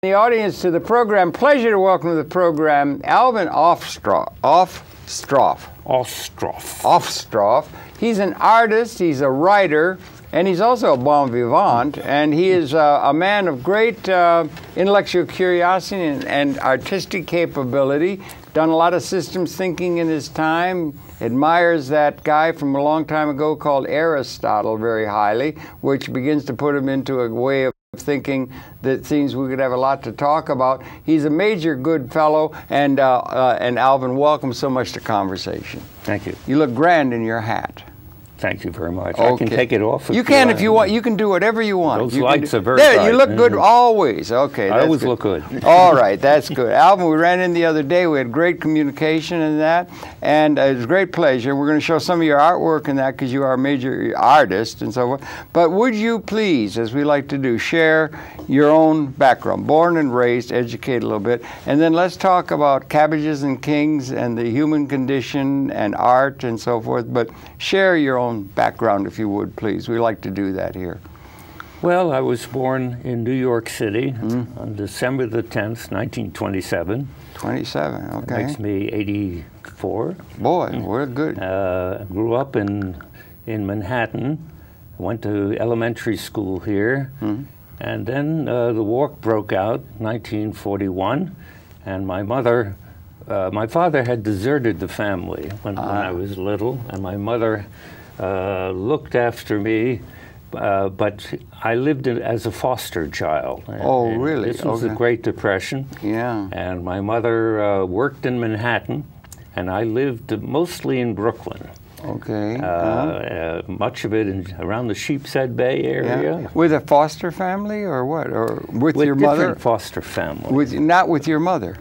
The audience to the program, pleasure to welcome to the program Alvin Ostroff. He's an artist, he's a writer, and he's also a bon vivant, and he is a man of great intellectual curiosity and artistic capability, done a lot of systems thinking in his time, admires that guy from a long time ago called Aristotle very highly, which begins to put him into a way of thinking that seems we could have a lot to talk about. He's a major good fellow, and Alvin, welcome so much to Conversation. Thank you. You look grand in your hat. Thank you very much. Okay. I can take it off. You can if you want. You can do whatever you want. Those lights are very there, bright. you look good always. Okay, I always look good. All right, that's good. Alvin, we ran in the other day. We had great communication in that, and it was a great pleasure. We're going to show some of your artwork in that because you are a major artist and so forth. But would you please, as we like to do, share your own background, born and raised, educate a little bit, and then let's talk about cabbages and kings and the human condition and art and so forth. But share your own background, if you would, please. We like to do that here. Well, I was born in New York City on December the 10th, 1927. 27, okay. That makes me 84. Boy, we're good. Grew up in Manhattan. Went to elementary school here. And then the war broke out, 1941. And my father had deserted the family when I was little. And my mother looked after me, but I lived as a foster child. Oh, really? This was the Great Depression. Yeah. And my mother worked in Manhattan, and I lived mostly in Brooklyn. Okay. Much of it around the Sheepshead Bay area. Yeah. With a foster family, or what? Or with your mother? Different foster families. Not with your mother?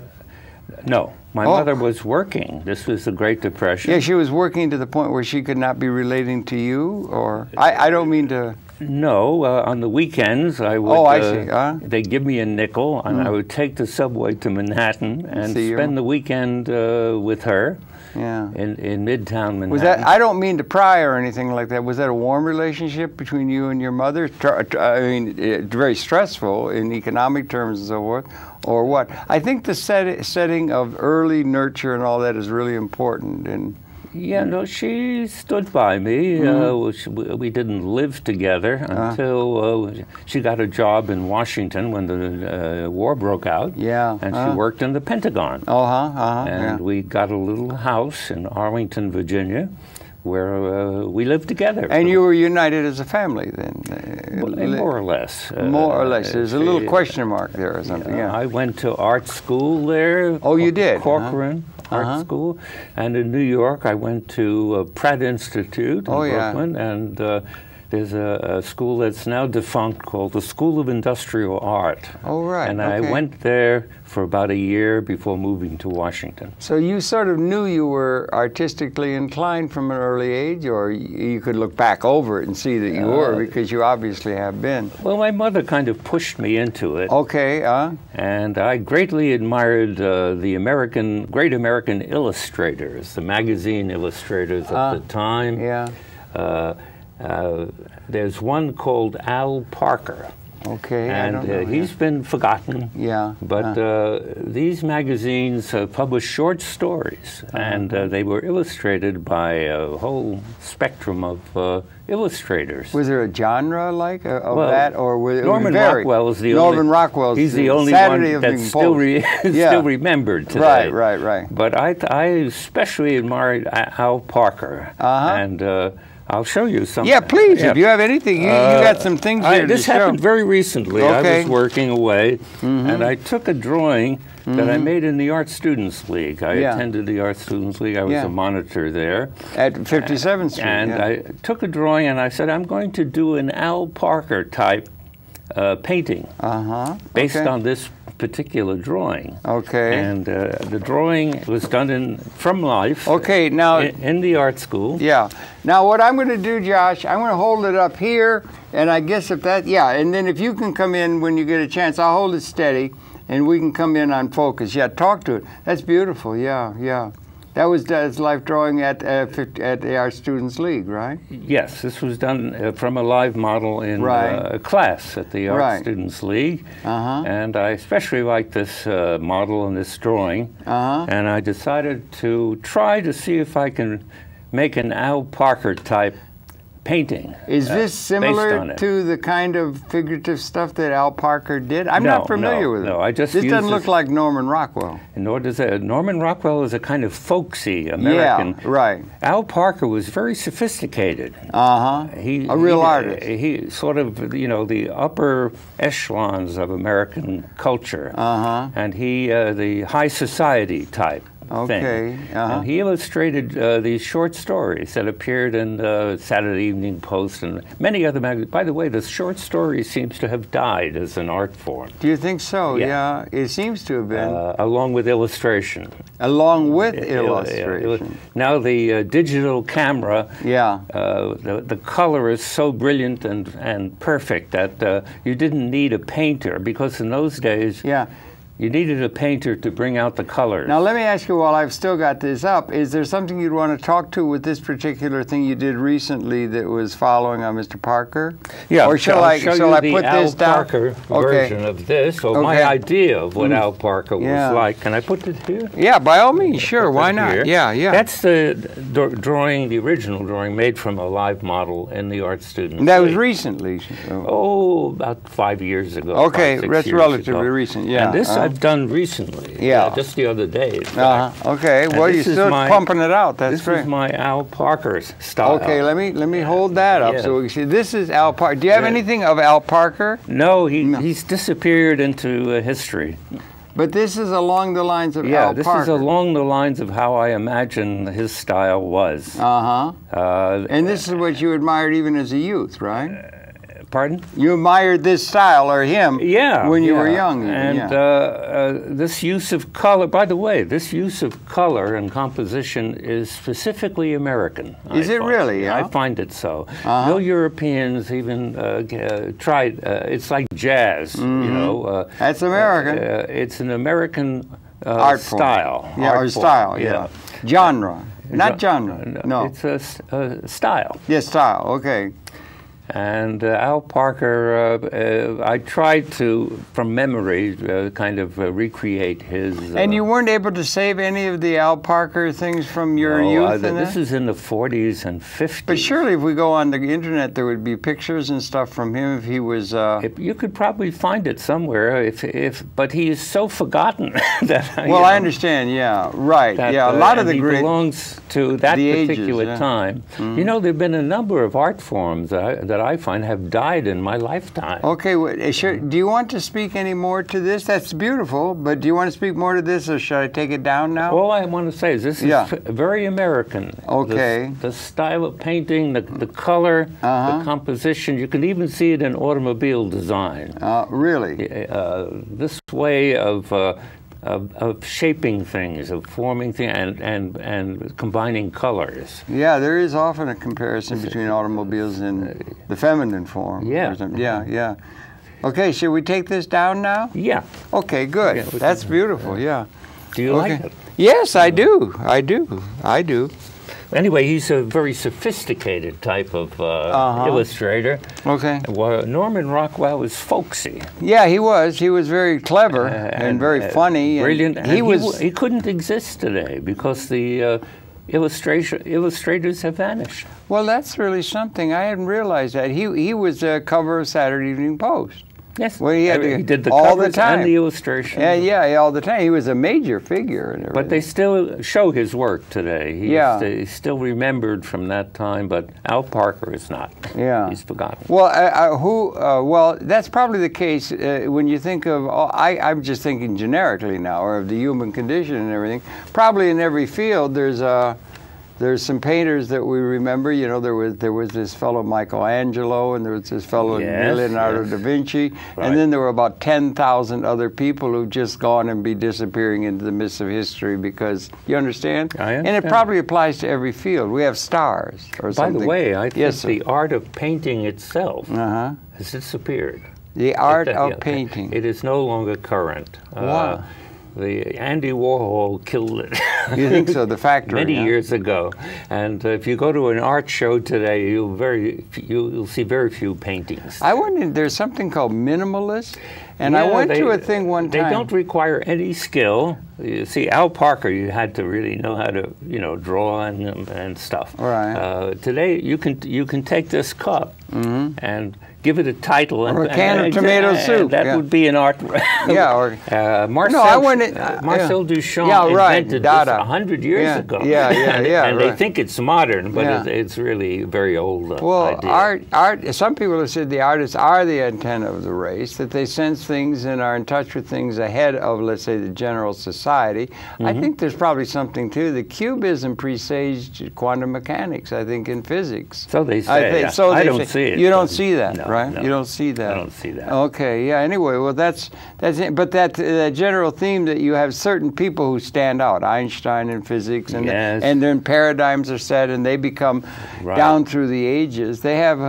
No. My mother was working. This was the Great Depression. Yeah, she was working to the point where she could not be relating to you, or I don't mean to. No, on the weekends I would. Oh, I see. They'd give me a nickel, and I would take the subway to Manhattan and spend the weekend with her. Yeah. In Midtown Manhattan. Was that? I don't mean to pry or anything like that. Was that a warm relationship between you and your mother? I mean, very stressful in economic terms and so forth, or what? I think the setting of early nurture and all that is really important. And yeah, no, she stood by me. We didn't live together until she got a job in Washington when the war broke out. Yeah. And she worked in the Pentagon. And we got a little house in Arlington, Virginia, where we lived together. And you were united as a family then? More or less. More or less. There's a little question mark there or something. Yeah. I went to art school there. Oh, you did? Corcoran. Art school, and in New York I went to Pratt Institute in Brooklyn, and there's a school that's now defunct called the School of Industrial Art. Oh, right. And I went there for about a year before moving to Washington. So you sort of knew you were artistically inclined from an early age, or you could look back over it and see that you were, because you obviously have been. Well, my mother kind of pushed me into it. Okay. And I greatly admired the great American illustrators, the magazine illustrators of the time. Yeah. There's one called Al Parker. Okay, and he's been forgotten. Yeah. But these magazines publish short stories, and they were illustrated by a whole spectrum of illustrators. Was there a genre like of that, or was Norman Rockwell is the Norman Rockwell's he's the only Saturday one that's still remembered today. Right. But I especially admired Al Parker, and. I'll show you something. Yeah, please. If you have anything, you got some things here This to show. happened very recently. Okay. I was working away, and I took a drawing that I made in the Art Students League. I attended the Art Students League. I was a monitor there. At 57th Street. And I took a drawing, and I said, I'm going to do an Al Parker type painting based on this particular drawing. Okay. And the drawing was done from life. Okay, now in the art school. Yeah. Now what I'm going to do, Josh, I'm going to hold it up here, and I guess if that, and then if you can come in when you get a chance, I'll hold it steady, and we can come in on focus. Yeah, talk to it. That's beautiful. Yeah. That was his life drawing at the Art Students League, right? Yes, this was done from a live model in a class at the Art Students League. And I especially like this model and this drawing. And I decided to try to see if I can make an Al Parker type painting. Is this similar to the kind of figurative stuff that Al Parker did? I'm not familiar with it. No, I just this doesn't look like Norman Rockwell. Nor does it. Norman Rockwell is a kind of folksy American. Yeah, right. Al Parker was very sophisticated. A real artist. He sort of, you know, the upper echelons of American culture. And he, the high society type. Okay. And he illustrated these short stories that appeared in the Saturday Evening Post and many other magazines. By the way, the short story seems to have died as an art form. Do you think so? Yeah, it seems to have been. Along with illustration. Along with illustration. Now the digital camera, the color is so brilliant and perfect that you didn't need a painter, because in those days, you needed a painter to bring out the colors. Now let me ask you, while I've still got this up, is there something you'd want to talk to with this particular thing you did recently that was following on Mr. Parker? Yeah. Or shall I put this down? Al Parker version of this, or my idea of what Al Parker was like. Can I put it here? Yeah, by all means, sure. Why not? Here. Yeah. That's the drawing, the original drawing, made from a live model in the Art Students League. That was recently? Oh, about 5 years ago. Okay, that's relatively recent, yeah. And this I've done recently. Just the other day. Okay, well, you're still pumping it out. That's great. This is my Al Parker style. Okay, let me hold that up so we can see. This is Al Parker. Do you have anything of Al Parker? No, he's disappeared into history. But this is along the lines of Al Parker. Yeah, this is along the lines of how I imagine his style was. And this is what you admired even as a youth, right? Pardon? You admired this style, or him, when you were young. Even, and this use of color, by the way, this use of color and composition is specifically American. Is it really? Yeah? I find it so. No Europeans even tried, it's like jazz, you know. That's American. It's an American art style. Form. Yeah, style, Genre. Not genre, no. It's a style. Yeah, style, okay. And Al Parker, I tried to, from memory, kind of recreate his... And you weren't able to save any of the Al Parker things from your youth? This is in the 40s and 50s. But surely if we go on the internet, there would be pictures and stuff from him if he was... You could probably find it somewhere, but he is so forgotten that... Well, I understand, right. That, a lot of the he great... belongs to that particular time. You know, there have been a number of art forms that I find have died in my lifetime. Okay, do you want to speak any more to this? That's beautiful, but do you want to speak more to this, or should I take it down now? All I want to say is this is very American. Okay. The style of painting, the color, the composition, you can even see it in automobile design. Really? This way of shaping things, of forming things, and combining colors. Yeah, there is often a comparison between automobiles and the feminine form. Yeah. Okay, should we take this down now? Yeah. Okay, good. That's beautiful, Do you like it? Yes, I do. Anyway, he's a very sophisticated type of illustrator. Okay. Well, Norman Rockwell was folksy. Yeah, he was. He was very clever and very funny. Brilliant. And he couldn't exist today because the illustrators have vanished. Well, that's really something. I hadn't realized that. He was a cover of Saturday Evening Post. Yes, well, he did the all covers the time. and the illustrations. Yeah, all the time. He was a major figure and everything. But they still show his work today. He's still remembered from that time, but Al Parker is not. Yeah. He's forgotten. Well, well, that's probably the case when you think of, I'm just thinking generically now, or of the human condition and everything. Probably in every field there's some painters that we remember. You know, there was this fellow Michelangelo, and there was this fellow Leonardo da Vinci, and then there were about 10,000 other people who've just gone and be disappearing into the mists of history because, you understand? I understand. And it probably applies to every field. We have stars or something. By the way, I think the art of painting itself has disappeared. The art of painting. It is no longer current. Wow. Andy Warhol killed it. You think so? The factory many years ago. And if you go to an art show today, you'll see very few paintings. I wonder, there's something called minimalist, and I went to a thing one time. They don't require any skill. You see, Al Parker, you had to really know how to, draw and stuff. Right. Today, you can take this cup and give it a title, or a can of tomato soup. That would be an art. Yeah. Or Marcel Duchamp invented this 100 years ago. And they think it's modern, but it's really a very old idea. Art. Some people have said the artists are the antenna of the race, that they sense things and are in touch with things ahead of, let's say, the general society. I think there's probably something to the Cubism presaged quantum mechanics, I think, in physics. So they say. I don't see it. You don't see that, no, right? No. You don't see that. I don't see that. Okay, yeah. Anyway, well, that's it. But that general theme that you have certain people who stand out, Einstein in physics, and and then paradigms are set, and they become down through the ages. They have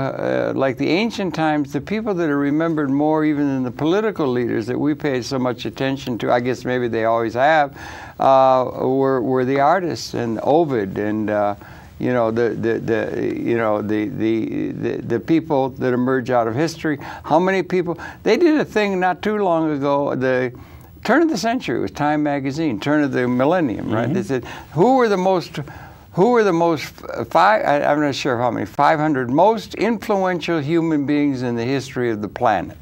like the ancient times, the people that are remembered more even than the political leaders that we pay so much attention to. I guess maybe they always have. Were the artists, and Ovid, and the people that emerge out of history. How many people? They did a thing not too long ago. The turn of the century, it was Time magazine. Turn of the millennium, right? They said who were the most. I'm not sure how many. 500 most influential human beings in the history of the planet.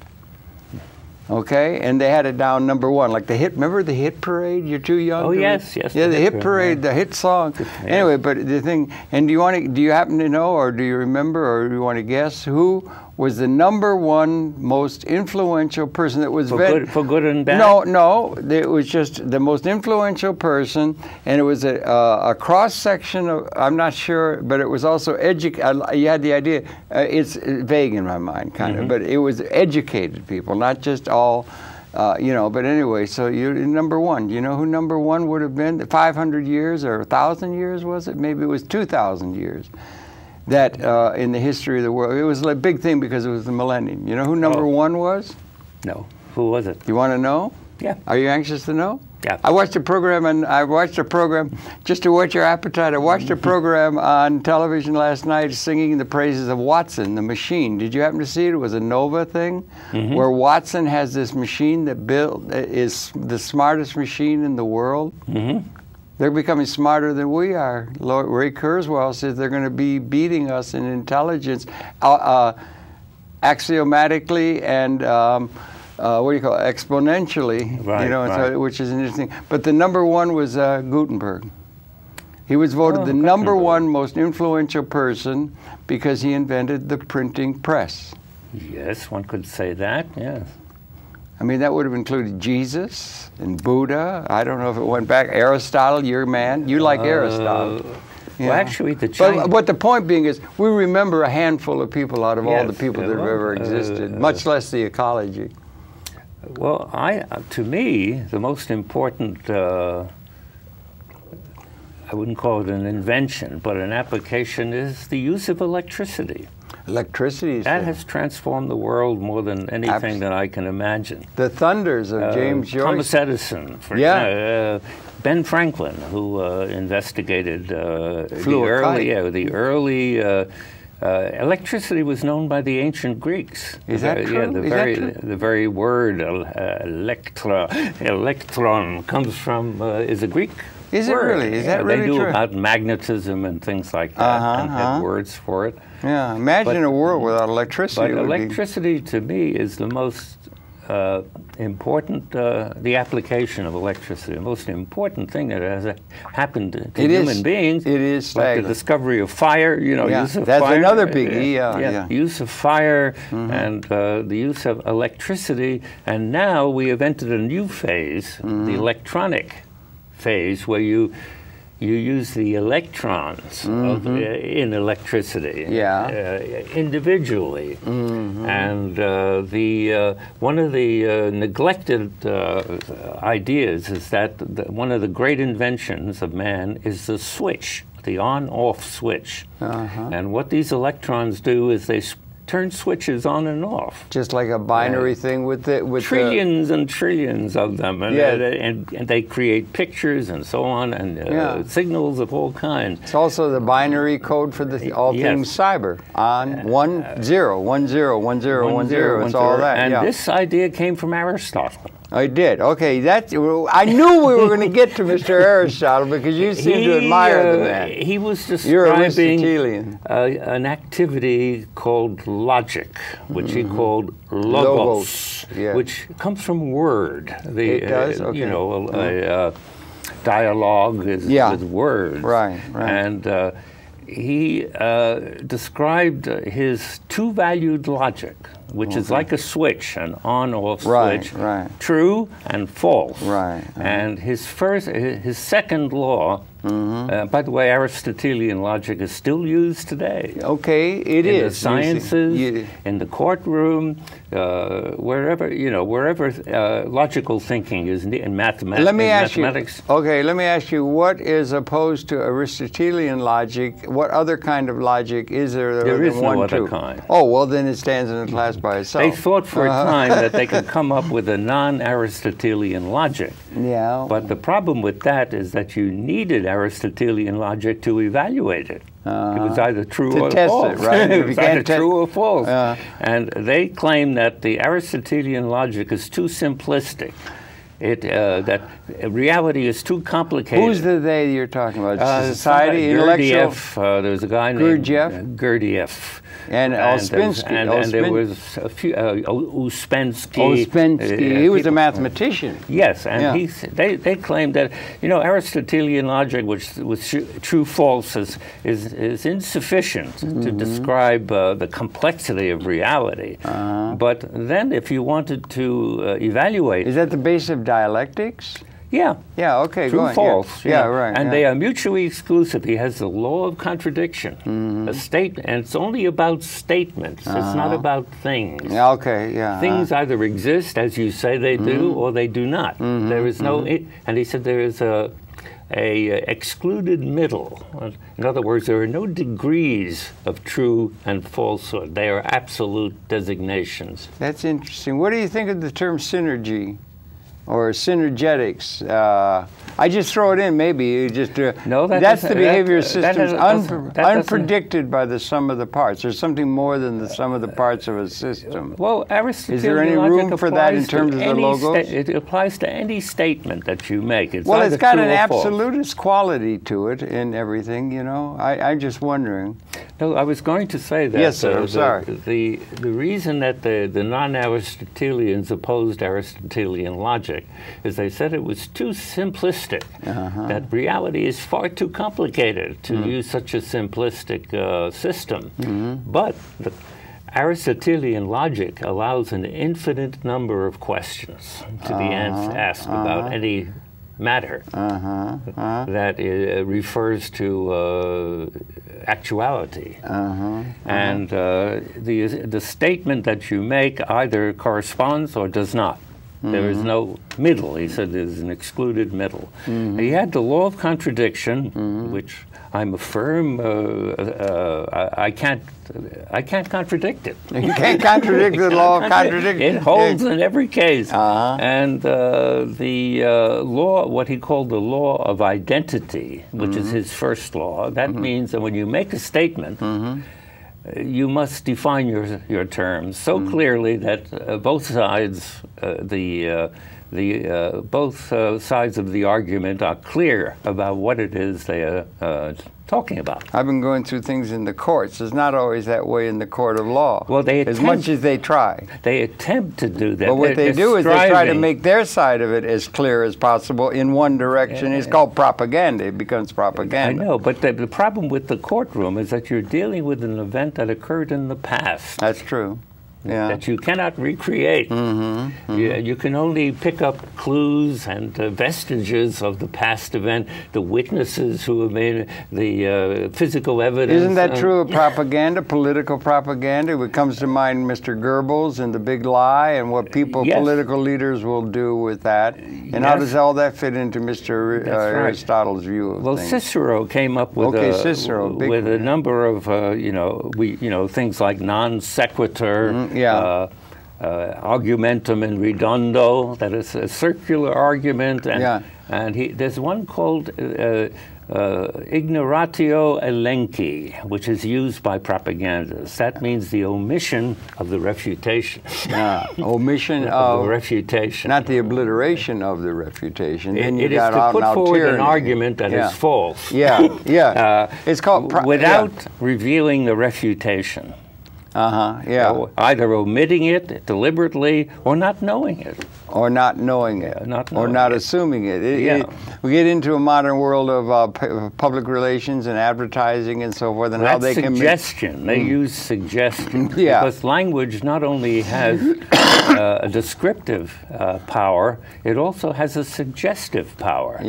Okay, and they had it down number one, like the hit. Remember the hit parade? You're too young. Oh yes. Yeah, the hit parade, the hit song. Anyway, but the thing. And do you happen to know, or do you remember, or do you want to guess who was the number one most influential person that was for good and bad? No, it was just the most influential person, and it was a cross section of. I'm not sure, but it was also you had the idea. It's vague in my mind, kind of, but it was educated people, not just all. But anyway, so you're number one. You know who number one would have been? 500 years or 1,000 years, was it? Maybe it was 2,000 years. That in the history of the world, it was a big thing because it was the millennium. You know who number one was? No. Who was it? You want to know? Yeah. Are you anxious to know? Yeah. I watched a program, just to whet your appetite. I watched a program on television last night singing the praises of Watson, the machine. Did you happen to see it? It was a Nova thing, where Watson has this machine that is the smartest machine in the world. They're becoming smarter than we are. Ray Kurzweil says they're going to be beating us in intelligence axiomatically and exponentially, so, which is interesting. But the number one was Gutenberg. He was voted the number one most influential person because he invented the printing press. Yes, one could say that, yes. I mean, that would have included Jesus and Buddha. I don't know if it went back. Aristotle, your man. You like Aristotle. Well, actually, but the point being is, we remember a handful of people out of all the people that have ever existed, much less the ecology. Well, to me, the most important, I wouldn't call it an invention, but an application is the use of electricity. Electricity. That has transformed the world more than anything that I can imagine. The thunders of James Joyce. Thomas Edison, for example. Ben Franklin, who investigated the early electricity was known by the ancient Greeks. Is that true? The very word electron comes from is a Greek. Is it really? Is that really true? They knew about magnetism and things like that, and had words for it. Yeah, imagine a world without electricity. But electricity, to me, is the most important, the application of electricity, the most important thing that has happened to human beings. It is like the discovery of fire, use of that's fire. That's another biggie, use of fire and the use of electricity. And now we have entered a new phase, the electronic phase, where you use the electrons in electricity individually. And one of the neglected ideas is that one of the great inventions of man is the switch, the on-off switch. And what these electrons do is turn switches on and off. Just like a binary thing with trillions and trillions of them, and, and they create pictures and so on, and signals of all kinds. It's also the binary code for all things cyber. On 1 0 1 0 1 0 1 0. It's all that. And this idea came from Aristotle. I did. Okay, I knew we were going to get to Mr. Aristotle because you seem to admire the man. He was You're describing an activity called logic, which he called logos, which comes from word. It does? Okay. You know, a dialogue is with words. Right. And he described his two-valued logic, which is like a switch, an on-off switch, true and false. And his second law, by the way, Aristotelian logic is still used today. Okay, it is. In the sciences, in the courtroom, wherever logical thinking is in mathematics. Let me ask you, what is opposed to Aristotelian logic? What other kind of logic is there? There is no other kind. Oh, well, then it stands in a class by itself. They thought for a time that they could come up with a non-Aristotelian logic. Yeah. But the problem with that is that you needed Aristotelian logic to evaluate it. It was either true or false. It was either true or false. And they claim that the Aristotelian logic is too simplistic. That reality is too complicated. Who's the they you're talking about? Society, intellectual? There was a guy named Gurdjieff. And Ouspensky. And there was a few, Ouspensky. Ouspensky. He was a mathematician. Yes, and they claimed that, Aristotelian logic, which was true-false, is insufficient to describe the complexity of reality. But then if you wanted to evaluate... Is that the base of dialectics? Yeah. Yeah, okay, True, go on. false. Yeah, right. And they are mutually exclusive. He has the law of contradiction. A statement, and it's only about statements. It's not about things. Yeah, okay, yeah. Things either exist, as you say they do, or they do not. There is no... And he said there is a excluded middle. In other words, there are no degrees of true and falsehood. They are absolute designations. That's interesting. What do you think of the term synergy or synergetics? I just throw it in, maybe. You just that's the behavior systems unpredicted by the sum of the parts. There's something more than the sum of the parts of a system. Well, Aristotelian is there any room for that in terms of the logos? It applies to any statement that you make. It's got an absolutist quality to it in everything, I'm just wondering. No, I was going to say that. Yes, sir, I'm sorry. The reason that the non-Aristotelians opposed Aristotelian logic is they said it was too simplistic, that reality is far too complicated to use such a simplistic system. But the Aristotelian logic allows an infinite number of questions to be asked about any matter that refers to actuality. And the statement that you make either corresponds or does not. There is no middle. He said there's an excluded middle. He had the law of contradiction, which I'm a firm. I can't contradict it. You can't contradict the law of contradiction. It holds in every case. And the law, what he called the law of identity, which is his first law, that means that when you make a statement, you must define your terms so clearly that both sides, both sides of the argument are clear about what it is they are talking about. I've been going through things in the courts. It's not always that way in the court of law. Well, as much as they try. They attempt to do that. But what they do is they try to make their side of it as clear as possible in one direction. It's called propaganda. It becomes propaganda. I know, but the problem with the courtroom is that you're dealing with an event that occurred in the past. That's true. that you cannot recreate. You can only pick up clues and vestiges of the past event, the witnesses who have made the physical evidence. Isn't that true of propaganda, political propaganda? It comes to mind Mr. Goebbels and the big lie and what political leaders will do with that. And how does all that fit into Mr. Aristotle's view of things? Cicero came up with a number of things like non sequitur, argumentum in redundo, that is a circular argument, and there's one called ignoratio elenchi, which is used by propagandists. That means the omission of the refutation. Omission of the refutation. Not the obliteration of the refutation. It is to put forward an argument that is false. It's called... without revealing the refutation. So either omitting it deliberately or not knowing it. Or not knowing it. Or not assuming it. We get into a modern world of public relations and advertising and so forth, and how they can... suggestion. They use suggestion. Because language not only has a descriptive power, it also has a suggestive power.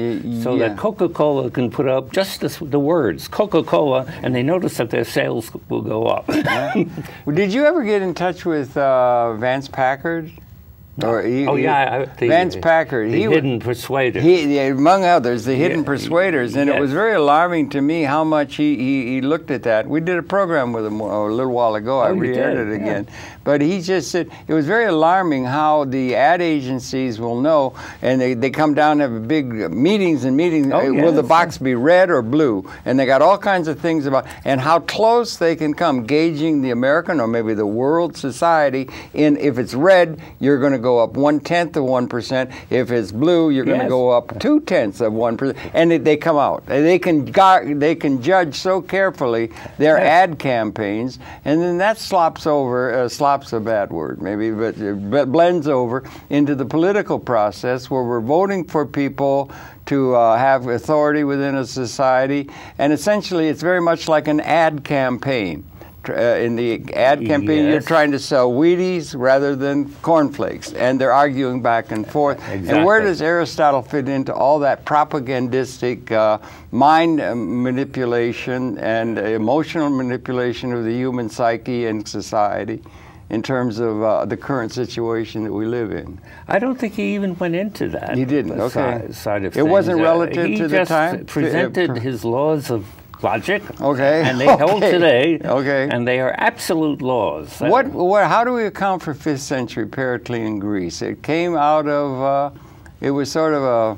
So that Coca-Cola can put up just the words, Coca-Cola, and they notice that their sales will go up. Did you ever get in touch with Vance Packard? Or Vance Packard. The hidden persuaders. Among others, the hidden persuaders. And it was very alarming to me how much he looked at that. We did a program with him a little while ago. I re-aired it again. But he just said, it was very alarming how the ad agencies will know, and they come down and have big meetings and meetings. Will the box be red or blue? And they got all kinds of things about, and how close they can come, gauging the American or maybe the world society in, if it's red, you're going to go up 1/10 of 1%. If it's blue, you're going to go up 2/10 of 1%. And they come out. They can judge so carefully their ad campaigns, and then that slops over. Slop's a bad word, maybe, but blends over into the political process where we're voting for people to have authority within a society, and essentially it's very much like an ad campaign. In the ad campaign, you're trying to sell Wheaties rather than cornflakes, and they're arguing back and forth. And where does Aristotle fit into all that propagandistic mind manipulation and emotional manipulation of the human psyche and society in terms of the current situation that we live in? I don't think he even went into that. He didn't, side of things. It wasn't relative to the time? He just presented his laws of logic, and they hold today, and they are absolute laws. How do we account for 5th century Periclean Greece? It came out of, it was sort of a,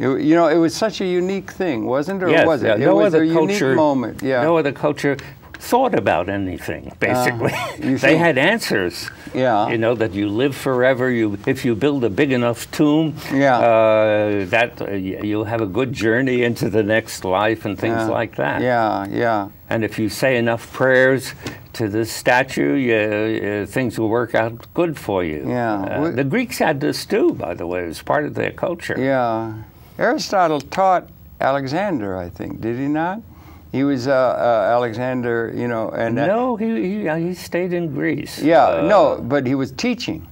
it was such a unique thing, wasn't it? Or was it? It was a unique moment. No other culture thought about anything, basically. They had answers. That you live forever. If you build a big enough tomb, you'll have a good journey into the next life and things like that. And if you say enough prayers to this statue, things will work out good for you. The Greeks had this too, by the way. It was part of their culture. Aristotle taught Alexander, I think, did he not? He was Alexander, and no, he stayed in Greece. But he was teaching.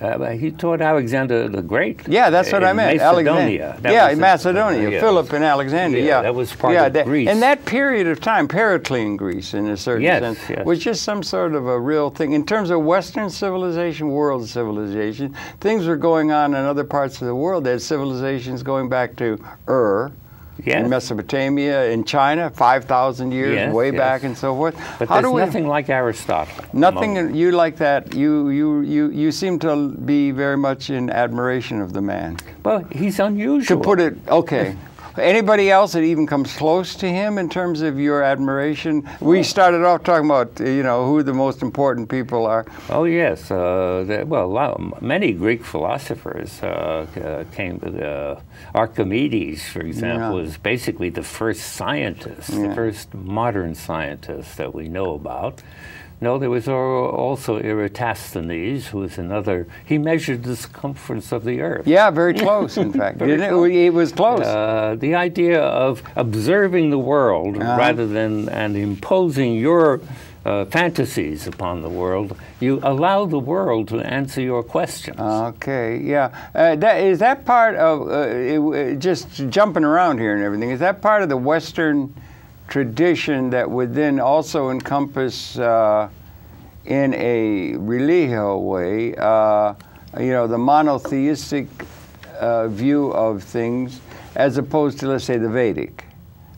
He taught Alexander the Great. That's what I meant. Macedonia. Macedonia. Philip and Alexander. That was part of Greece. And that period of time, Periclean Greece, in a certain sense, was just some sort of a real thing in terms of Western civilization, world civilization. Things were going on in other parts of the world. They had civilizations going back to in Mesopotamia, in China, 5,000 years, way back and so forth. But there's nothing like Aristotle. Nothing you like that. You seem to be very much in admiration of the man. Well, he's unusual. To put it, Anybody else that even comes close to him in terms of your admiration? We started off talking about, who the most important people are. Oh, yes. Many Greek philosophers came. Archimedes, for example, was basically the first scientist, the first modern scientist that we know about. No, there was also Eratosthenes, who was another. He measured the circumference of the Earth. Yeah, very close, in fact. It was close. The idea of observing the world rather than imposing your fantasies upon the world. You allow the world to answer your questions. Okay, yeah. Is that part of, just jumping around here and everything, is that part of the Western tradition that would then also encompass, in a religio way, you know, the monotheistic view of things, as opposed to, let's say, the Vedic,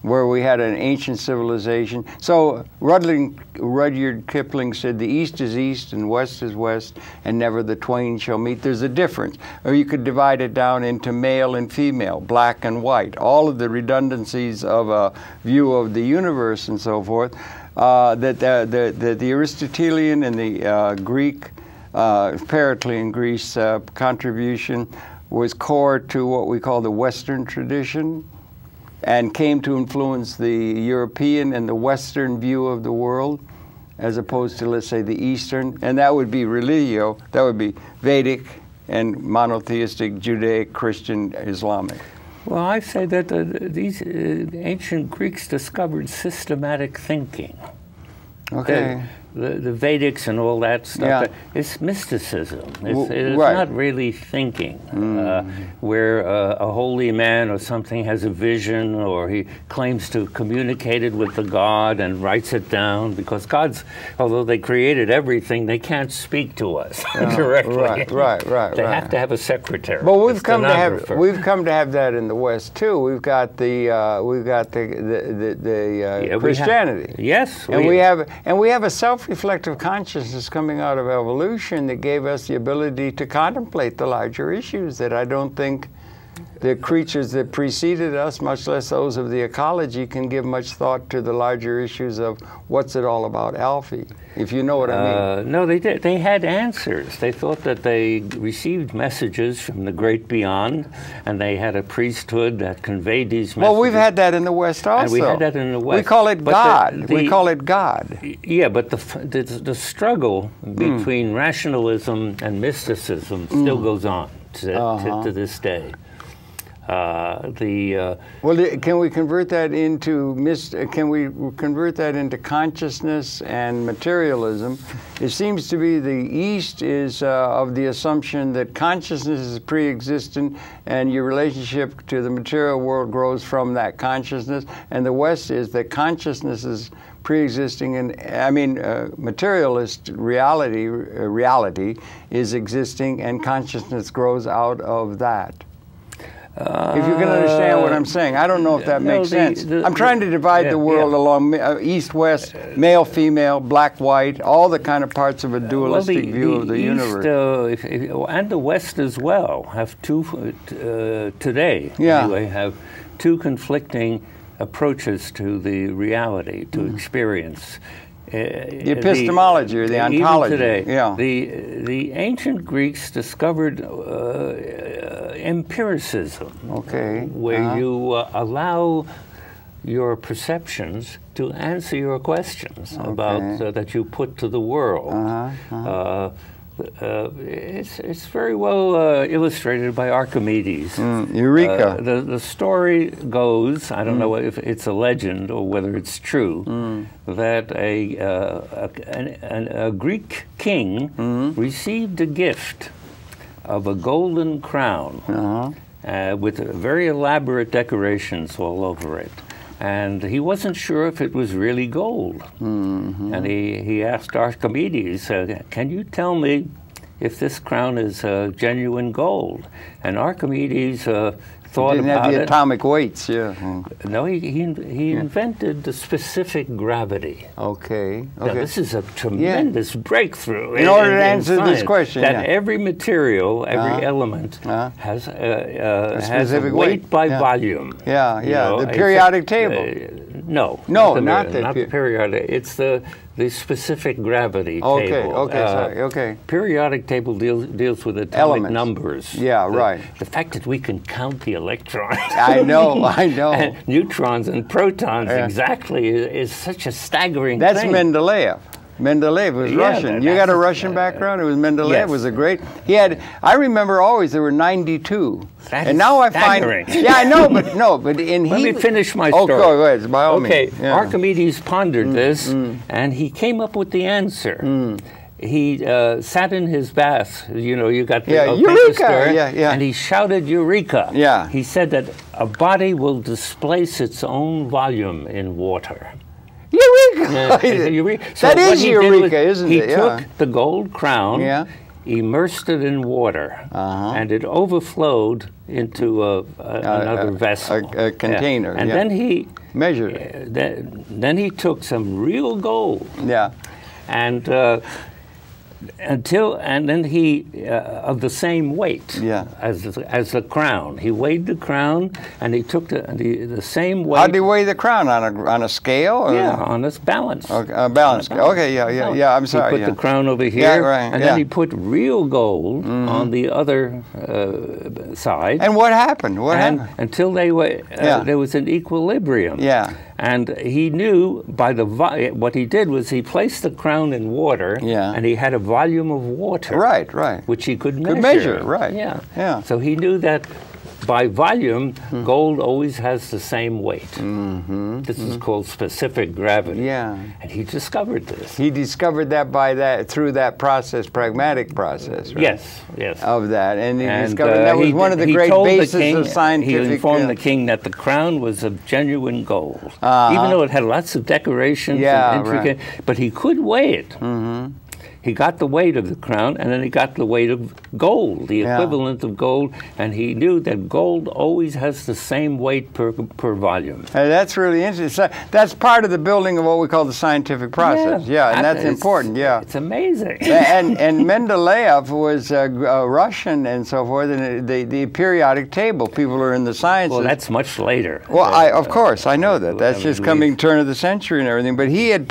where we had an ancient civilization? So Rudyard Kipling said, the East is East and West is West, and never the twain shall meet. There's a difference. Or you could divide it down into male and female, black and white, all of the redundancies of a view of the universe and so forth, that the Aristotelian and the Greek, Periclean Greece contribution was core to what we call the Western tradition, and came to influence the European and the Western view of the world, as opposed to, let's say, the Eastern. And that would be religio, that would be Vedic and monotheistic, Judaic, Christian, Islamic. Well, I say that these ancient Greeks discovered systematic thinking. Okay. The Vedics and all that stuff, Yeah. it's mysticism. It's right. not really thinking, where a holy man or something has a vision, or he claims to communicate it with the God and writes it down, because God's, although they created everything, they can't speak to us directly. Right. They have to have a secretary. But we've come to have that in the West too. We've got the Christianity. Yes, and we have a self-reflective consciousness coming out of evolution that gave us the ability to contemplate the larger issues that I don't think the creatures that preceded us, much less those of the ecology, can give much thought to the larger issues of what's it all about, Alfie, if you know what I mean. No, they did. They had answers. They thought that they received messages from the great beyond, and they had a priesthood that conveyed these messages. Well, we've had that in the West also. And we had that in the West. We call it God. We call it God. Yeah, but the struggle between rationalism and mysticism still goes on to this day. Well, can we convert that into consciousness and materialism? It seems to be the East is of the assumption that consciousness is pre-existent and your relationship to the material world grows from that consciousness, and the West is that consciousness is pre-existing, and I mean materialist reality is existing, and consciousness grows out of that. If you can understand what I'm saying. I don't know if that makes sense. I'm trying to divide the world along East-West, male-female, black-white, all the kind of parts of a dualistic view of the universe. And the West as well have two, today, anyway, have two conflicting approaches to the reality, to experience. The epistemology or the ontology. Even today, the ancient Greeks discovered empiricism, where you allow your perceptions to answer your questions about that you put to the world. It's very well illustrated by Archimedes. Eureka! The story goes, I don't know if it's a legend or whether it's true, that a Greek king received a gift of a golden crown with very elaborate decorations all over it. And he wasn't sure if it was really gold. And he asked Archimedes, can you tell me if this crown is genuine gold? And Archimedes thought didn't about have the it. atomic weights, No, he invented the specific gravity. Now, this is a tremendous breakthrough in order to answer this question. That every material, every element has a weight by volume. The periodic table. No, not the periodic. It's the specific gravity table. Periodic table deals with atomic numbers. The fact that we can count the electrons. I know. And neutrons and protons exactly is such a staggering thing. That's Mendeleev. Mendeleev was Russian. You got a Russian background? It was Mendeleev. Yes. Was a great. He had. I remember always there were 92. That and is now I staggering. find. Yeah, I know, but no, but in Let he. me finish my Oh, story. go ahead. By all okay, means. Yeah. Archimedes pondered this, and he came up with the answer. He sat in his bath. You know, you got the Eureka! stir, Yeah. and he shouted "Eureka!" Yeah. He said that a body will displace its own volume in water. Eureka! So that what is he did Eureka, was isn't it? He took the gold crown, immersed it in water, and it overflowed into another vessel, a container. And then he measured it. Then he took some real gold. Yeah. And then he of the same weight as the crown. He weighed the crown, and he took the same weight. How did he weigh the crown, on a scale? Or? Yeah, on a balance. Okay, a balance scale. Okay, yeah. I'm sorry. He put the crown over here, and then he put real gold on the other side. And what happened? What happened? Until they were there was an equilibrium. Yeah. And he knew by what he did was he placed the crown in water, and he had a volume of water, right, which he could measure. Could measure, right? Yeah. So he knew that by volume, gold always has the same weight. This is called specific gravity. Yeah. And he discovered this. He discovered that through that process, pragmatic process. Right? Yes. Of that, and he discovered that was one of the great bases of scientific. He informed the king that the crown was of genuine gold, even though it had lots of decorations and intricate. But he could weigh it. He got the weight of the crown, and then he got the weight of gold, the equivalent of gold, and he knew that gold always has the same weight per volume. That's really interesting. So that's part of the building of what we call the scientific process. Yeah, and that's important. Yeah, it's amazing. and Mendeleev was Russian and so forth, and the periodic table. People are in the sciences. Well, that's much later. Well, of course, I know that. That's just coming turn of the century and everything. But he had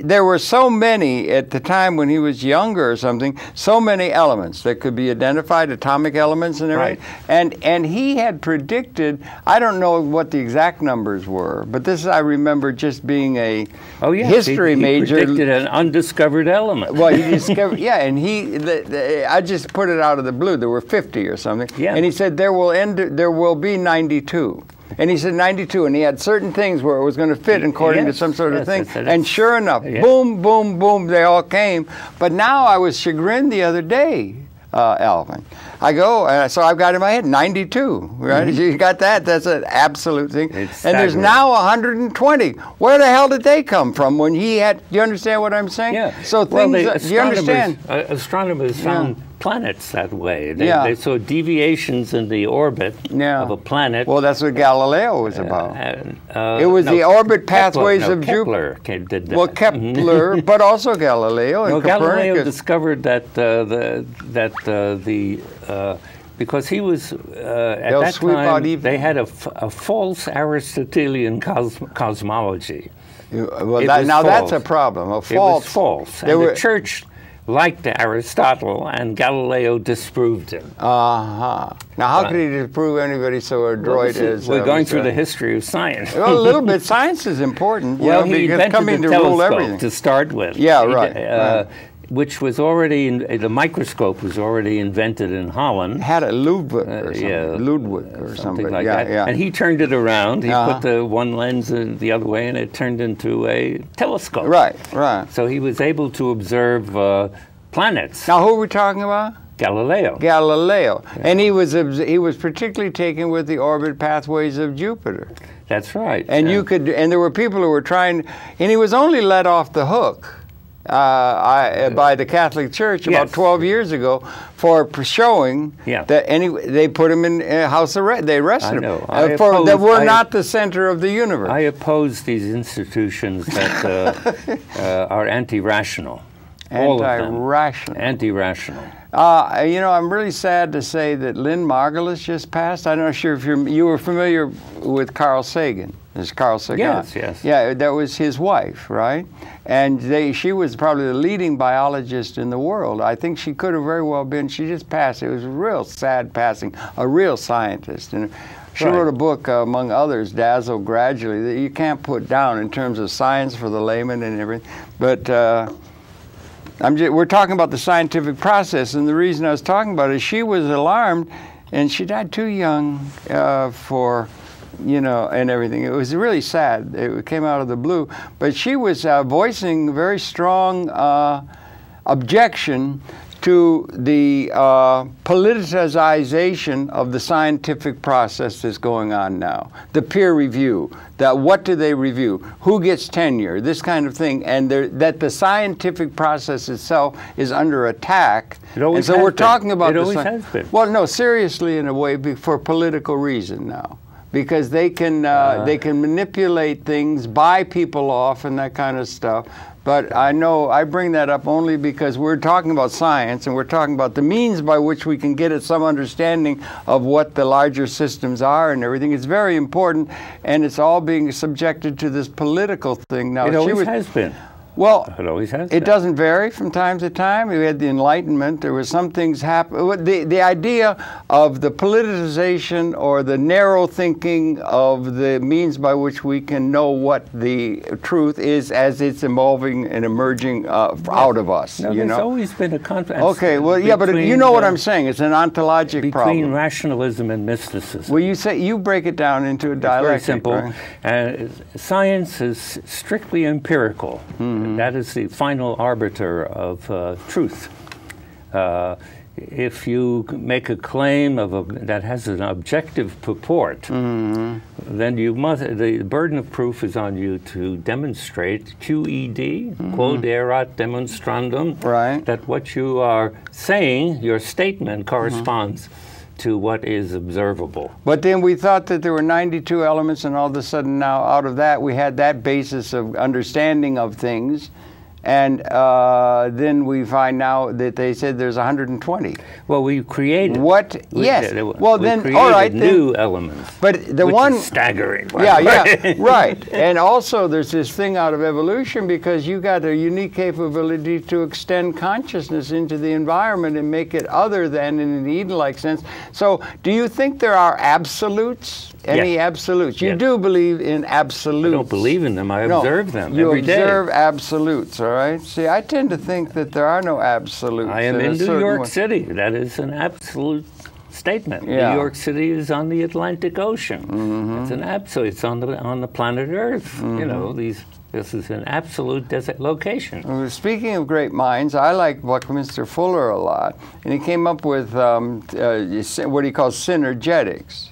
there were so many at the time when he was younger or something, so many elements that could be identified, atomic elements and everything. Right. And he had predicted, I don't know what the exact numbers were, but this I remember just being a history major. He predicted an undiscovered element. Well, he discovered, and I just put it out of the blue. There were 50 or something. Yeah. And he said there will be 92. And he said 92, and he had certain things where it was going to fit according to some sort of thing. And sure enough, boom, boom, boom, they all came. But now I was chagrined the other day, Alvin. I go, so I've got in my head 92, right? You got that? That's an absolute thing. And there's now 120. Where the hell did they come from when he had, do you understand what I'm saying? Yeah. So things, do you understand? Astronomers found planets that way. They saw deviations in the orbit of a planet. Well, that's what Galileo was about. It was the orbit pathways of Jupiter. Kepler did that. Well, Kepler, but also Galileo and Copernicus. Galileo discovered that because he was at that time they had a false Aristotelian cosmology. Well, that's a problem. It was false. And the church liked Aristotle, and Galileo disproved him. Now, how could he disprove anybody so adroit as... We're going through the history of science. Well, a little bit. Science is important. Well, he invented the telescope to start with. Yeah, right. Which was already, the microscope was already invented in Holland. Had a Ludwig or something. Ludwig or something like that. Yeah. And he turned it around. He put the one lens the other way, and it turned into a telescope. Right. So he was able to observe planets. Now, who are we talking about? Galileo. Yeah. And he was particularly taken with the orbit pathways of Jupiter. That's right. And and there were people who were trying, and he was only let off the hook by the Catholic Church about 12 years ago for showing that they put him in house arrest. They arrested him that we're not the center of the universe. I oppose these institutions that are anti-rational. Anti-rational. Anti-rational. I'm really sad to say that Lynn Margulis just passed. I'm not sure if you were familiar with Carl Sagan. There's Carl Sagan. Yes. Yeah, that was his wife, right? And she was probably the leading biologist in the world. I think she could have very well been. She just passed. It was a real sad passing. A real scientist. And She wrote a book, among others, Dazzle Gradually, that you can't put down in terms of science for the layman and everything. But we're talking about the scientific process, and the reason I was talking about it is she was alarmed, and she died too young for, you know, and everything. It was really sad. It came out of the blue. But she was voicing very strong objection to the politicization of the scientific process that's going on now. The peer review, that what do they review, who gets tenure, this kind of thing, and that the scientific process itself is under attack. It always and so has we're been. talking about it always has been. Well, no, seriously, in a way, for political reason now. Because they can manipulate things, buy people off, and that kind of stuff. But I know I bring that up only because we're talking about science, and we're talking about the means by which we can get at some understanding of what the larger systems are and everything. It's very important, and it's all being subjected to this political thing now. It always has been. Well, it always has. It doesn't vary from time to time. We had the Enlightenment. There was some things happen. The idea of the politicization or the narrow thinking of the means by which we can know what the truth is as it's evolving and emerging out of us. No, there's always been a conflict. Okay, well, yeah, but you know what I'm saying. It's an ontologic problem. Between rationalism and mysticism. Well, you break it down into a dialectic. It's very simple. Right? Science is strictly empirical. Mm-hmm. That is the final arbiter of truth. If you make a claim that has an objective purport, then the burden of proof is on you to demonstrate, QED, quod erat demonstrandum, that what you are saying, your statement, corresponds to what is observable. But then we thought that there were 92 elements, and all of a sudden now out of that we had that basis of understanding of things. And then we find now that they said there's 120. Well, we created what? Yes. Well, then all right. New elements. But the one is staggering. Yeah, right. And also, there's this thing out of evolution because you got a unique capability to extend consciousness into the environment and make it other than in an Eden-like sense. So, do you think there are absolutes? Any absolutes? You do believe in absolutes? I don't believe in them. I observe them every day. You observe absolutes, all right? See, I tend to think that there are no absolutes. I am in New York City. That is an absolute statement. Yeah. New York City is on the Atlantic Ocean. It's an absolute. It's on the planet Earth. You know, this is an absolute location. Well, speaking of great minds, I like Buckminster Fuller a lot, and he came up with what he calls synergetics.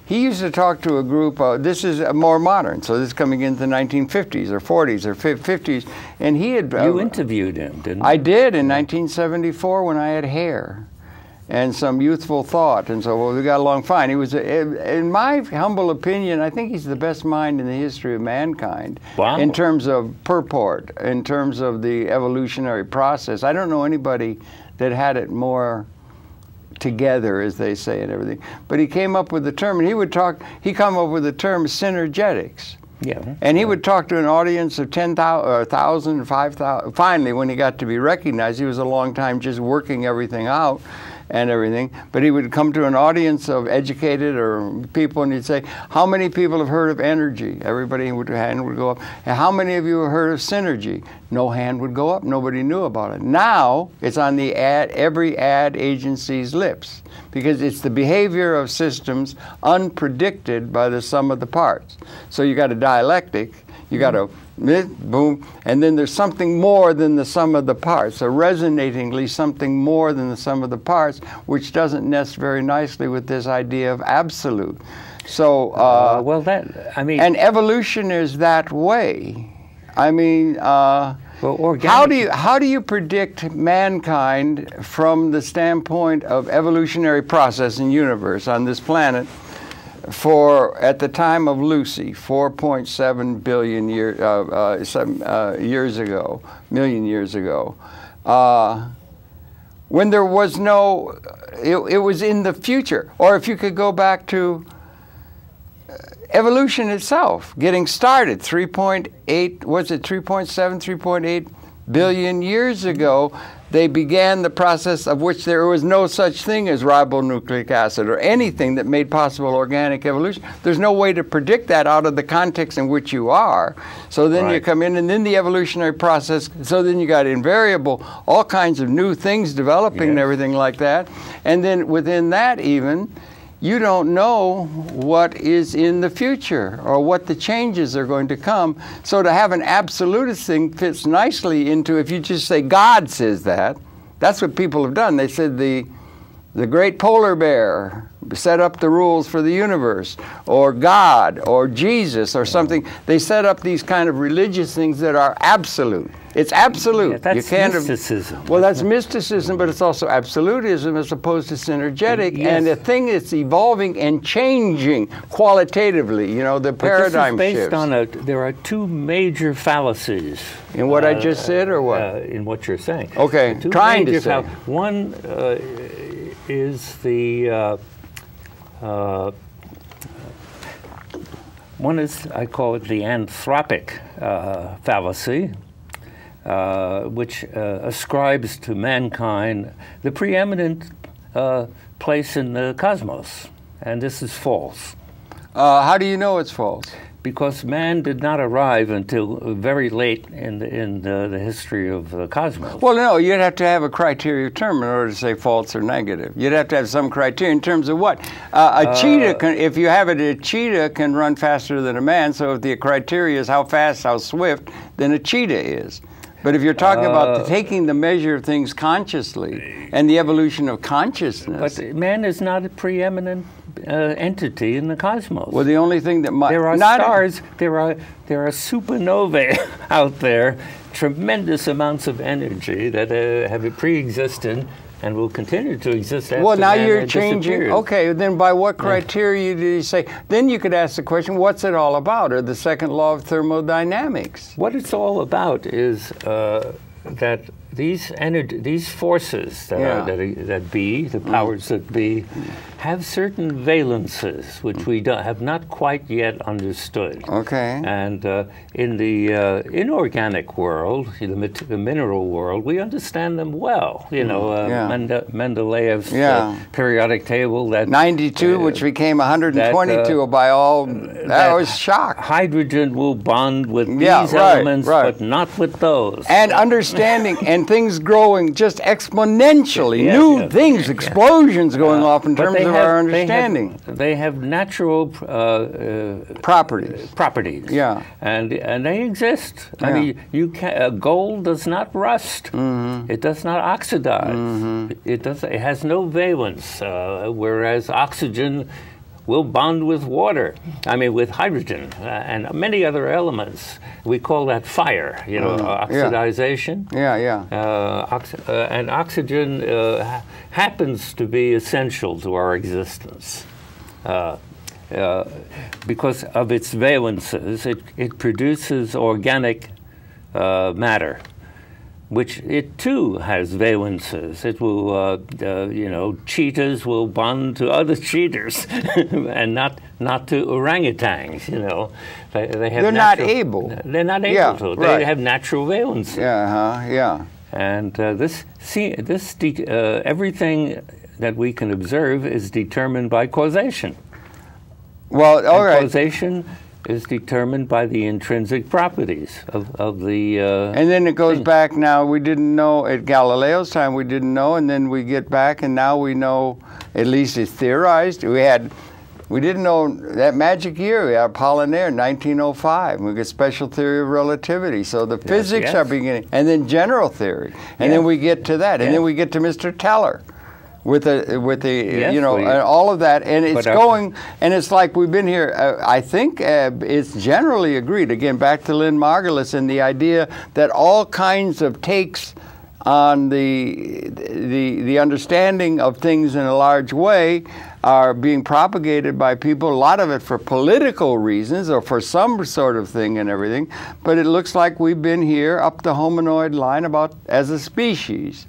He used to talk to a group, this is more modern, so this is coming into the 1950s or 40s or 50s, and he had... you interviewed him, didn't you? I did in 1974 when I had hair and some youthful thought, and so we got along fine. He was, in my humble opinion, I think he's the best mind in the history of mankind. Wow. In terms of purport, in terms of the evolutionary process. I don't know anybody that had it more together, as they say, and everything. But he came up with the term, and he come up with the term synergetics. Yeah. And he would talk to an audience of 10,000 or 1,000, 5,000. Finally, when he got to be recognized, he was a long time just working everything out and everything. But he would come to an audience of educated or people, and he'd say, how many people have heard of energy? Everybody hand would go up. And how many of you have heard of synergy? No hand would go up. Nobody knew about it. Now it's on the every ad agency's lips because it's the behavior of systems unpredicted by the sum of the parts. So you got a dialectic, you got a boom, and then there's something more than the sum of the parts, so resonatingly something more than the sum of the parts, which doesn't nest very nicely with this idea of absolute. So, well, and evolution is that way. I mean, well, how do you predict mankind from the standpoint of evolutionary process in universe on this planet? For at the time of Lucy, 4.7 billion million years ago, when there was no, it was in the future. Or if you could go back to evolution itself, getting started, 3.8, was it 3.7, 3.8 billion years ago, they began the process of which there was no such thing as ribonucleic acid or anything that made possible organic evolution. There's no way to predict that out of the context in which you are. So then you come in, and then the evolutionary process, so then you got invariable, all kinds of new things developing and everything like that. And then within that even, you don't know what is in the future or what the changes are going to come. So to have an absolutist thing fits nicely into, if you just say God says that, that's what people have done. They said the great polar bear set up the rules for the universe, or God, or Jesus, or something. They set up these kind of religious things that are absolute. It's absolute. Yeah, that's mysticism. Well, that's mysticism, but it's also absolutism as opposed to synergetic, and a thing that's evolving and changing qualitatively. You know, the paradigm this is based shifts. on there are two major fallacies. In what I just said, or what? In what you're saying. Okay, trying to say. One is the one is, I call it the anthropic fallacy, which ascribes to mankind the preeminent place in the cosmos, and this is false. How do you know it's false? Because man did not arrive until very late in the history of the cosmos. Well, no, you'd have to have a criteria term in order to say false or negative. You'd have to have some criteria in terms of what? A cheetah, can, if you have it, a cheetah can run faster than a man, so if the criteria is how fast, how swift, then a cheetah is. But if you're talking about taking the measure of things consciously and the evolution of consciousness. But man is not a preeminent entity in the cosmos. Well, the only thing that might... There are stars, there are supernovae out there, tremendous amounts of energy that have pre-existed and will continue to exist after well, now man you're changing. disappears. Okay, then by what criteria do you say? Then you could ask the question, what's it all about? Or the second law of thermodynamics? What it's all about is that these forces that be, the powers that be, have certain valences which we have not quite yet understood. Okay. And in the inorganic world, the mineral world, we understand them well. You know, Mendeleev's periodic table. That 92, which became 122 by all. That was shock. Hydrogen will bond with these elements, but not with those. And understanding and things growing just exponentially, new things, explosions going off in terms of our understanding. They have natural properties. Properties. Yeah. And they exist. I mean, gold does not rust. It does not oxidize. It has no valence, whereas oxygen will bond with water, I mean with hydrogen and many other elements. We call that fire, you know, oxidization. And oxygen happens to be essential to our existence. Because of its valences, it produces organic matter, which it too has valences. It will, you know, cheetahs will bond to other cheetahs, and not to orangutans. You know, they're not able. They're not able to. They have natural valences. And everything that we can observe is determined by causation. Well, all right. Causation is determined by the intrinsic properties of the and then it goes back. Now, we didn't know at Galileo's time, we didn't know, and then we get back and now we know, at least it's theorized. We didn't know that magic year. We had Apollinaire, 1905. We get special theory of relativity. So the physics are beginning, and then general theory, and then we get to that, and then we get to Mr. Teller. With the you know, all of that, and it's going, and it's like we've been here. I think it's generally agreed. Again, back to Lynn Margulis and the idea that all kinds of takes on the understanding of things in a large way are being propagated by people. A lot of it for political reasons or for some sort of thing and everything. But it looks like we've been here up the hominoid line about as a species.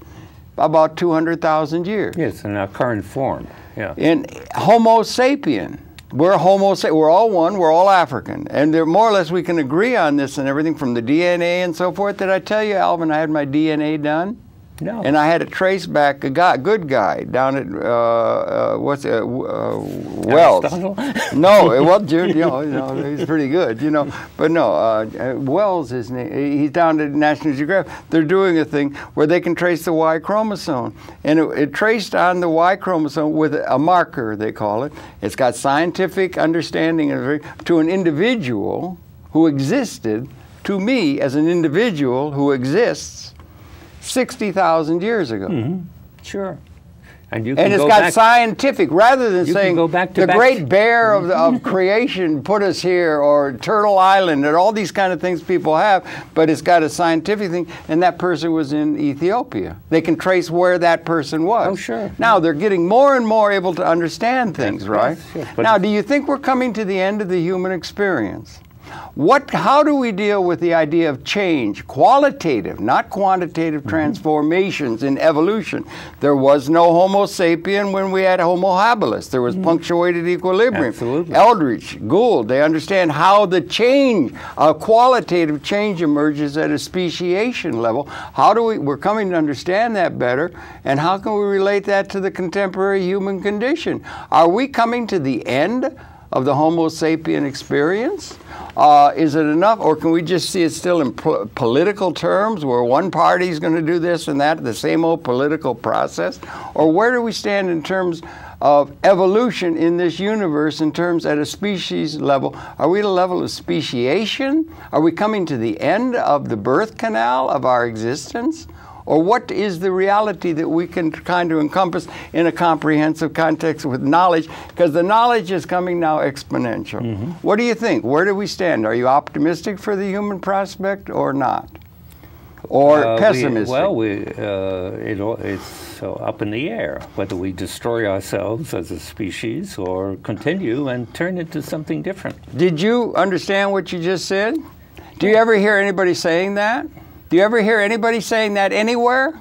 About 200,000 years. Yes, in our current form, In Homo sapien, We're we're all one, we're all African. And more or less we can agree on this and everything from the DNA and so forth. Did I tell you, Alvin, I had my DNA done? No. And I had it traced back, good guy, down at, Wells. No, it wasn't, he's pretty good, But no, Wells, his name, he's down at National Geographic. They're doing a thing where they can trace the Y chromosome. And it traced on the Y chromosome with a marker, they call it. It's got scientific understanding to an individual who existed, to me as an individual who exists, 60,000 years ago. Mm-hmm. Sure. And you can it's go got back, scientific, rather than saying the great bear of creation put us here, or Turtle Island, and all these kind of things people have, but it's got a scientific thing, and that person was in Ethiopia. They can trace where that person was. Oh, sure. Now they're getting more and more able to understand things, right? Yes, now, do you think we're coming to the end of the human experience? How do we deal with the idea of change, qualitative, not quantitative transformations in evolution? There was no Homo sapien when we had Homo habilis. There was punctuated equilibrium. Absolutely. Eldridge, Gould, they understand how the change, a qualitative change emerges at a speciation level. We're coming to understand that better, and how can we relate that to the contemporary human condition? Are we coming to the end of the Homo sapien experience? Is it enough, or can we just see it still in political terms, where one party is going to do this and that, the same old political process? Or where do we stand in terms of evolution in this universe, in terms at a species level? Are we at a level of speciation? Are we coming to the end of the birth canal of our existence? Or what is the reality that we can kind of encompass in a comprehensive context with knowledge? Because the knowledge is coming now exponential. Mm-hmm. What do you think? Where do we stand? Are you optimistic for the human prospect or not? Or pessimistic? It's up in the air, whether we destroy ourselves as a species or continue and turn into something different. Did you understand what you just said? Do you ever hear anybody saying that? Do you ever hear anybody saying that anywhere?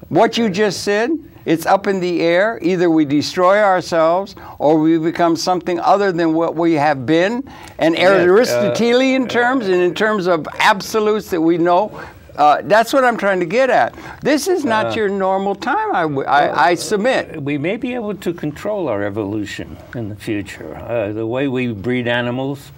What you just said, it's up in the air. Either we destroy ourselves or we become something other than what we have been. And Aristotelian terms, and in terms of absolutes that we know, that's what I'm trying to get at. This is not your normal time, I submit. We may be able to control our evolution in the future. The way we breed animals,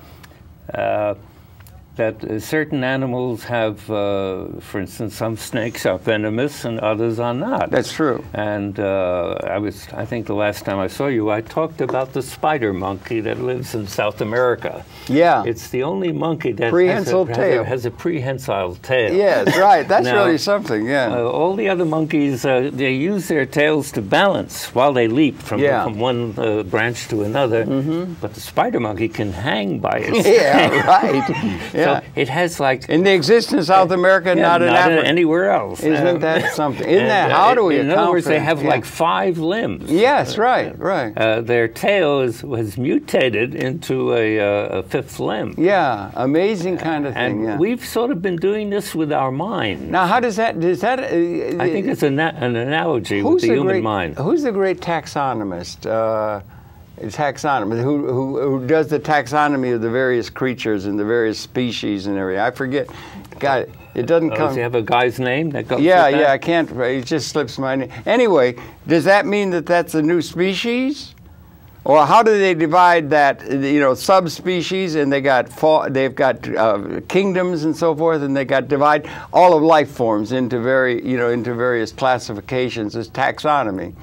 that certain animals have, for instance, some snakes are venomous and others are not. That's true. And I think the last time I saw you, I talked about the spider monkey that lives in South America. Yeah. It's the only monkey that has a prehensile tail. Yes, right. That's now, really something, yeah. All the other monkeys, they use their tails to balance while they leap from one branch to another. Mm-hmm. But the spider monkey can hang by its tail. Right. So it has like... And they exist in South America, not in Africa. Anywhere else. Isn't that something? How do we account for that? In other words, they have like 5 limbs. Yes, right. Their tail was mutated into a 5th limb. Yeah, amazing kind of thing. And we've sort of been doing this with our mind. Now, how does that... I think it's an analogy with the human mind. Who's the great taxonomist? Who does the taxonomy of the various creatures and the various species and everything. I forget. God, it doesn't come. Does he have a guy's name that goes with that? Yeah, I can't. It just slips my name. Anyway, does that mean that that's a new species? Or how do they divide that, subspecies, and they've got kingdoms and so forth, and they divide all of life forms into various classifications as taxonomy.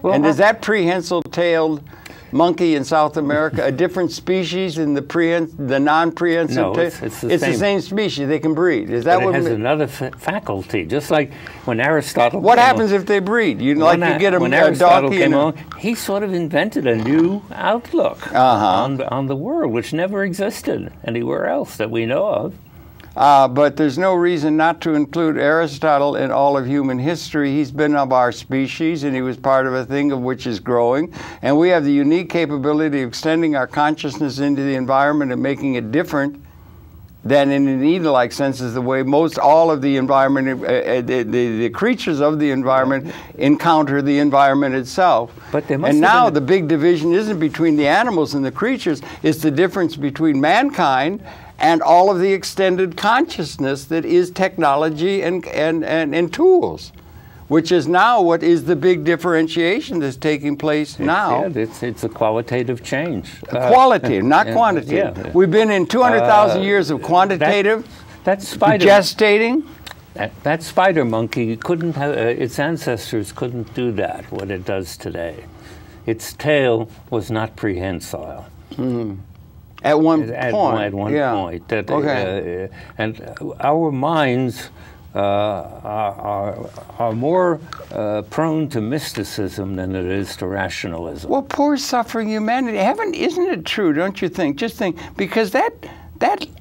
Well, and is that prehensile-tailed monkey in South America a different species than the non-prehensile? No, it's the same species. They can breed. Is that but what it has another faculty? Just like when Aristotle. What happens if they breed? You get when Aristotle came along, he sort of invented a new outlook on the world, which never existed anywhere else that we know of. But there's no reason not to include Aristotle in all of human history. He's been of our species, and he was part of a thing of which is growing. And we have the unique capability of extending our consciousness into the environment and making it different then in an Eden-like sense is the way most all of the environment, the creatures of the environment encounter the environment itself. But there must and have now been the big division isn't between the animals and the creatures, it's the difference between mankind and all of the extended consciousness that is technology and tools, which is now what is the big differentiation that's taking place now. Yeah, it's a qualitative change. Qualitative, not quantitative. Yeah. We've been in 200,000 years of quantitative, that spider, gestating. That spider monkey couldn't have, its ancestors couldn't do that, what it does today. Its tail was not prehensile. At one point. At one point. Okay. And our minds are more prone to mysticism than it is to rationalism. Well, poor suffering humanity. Isn't it true, don't you think? Just think, because that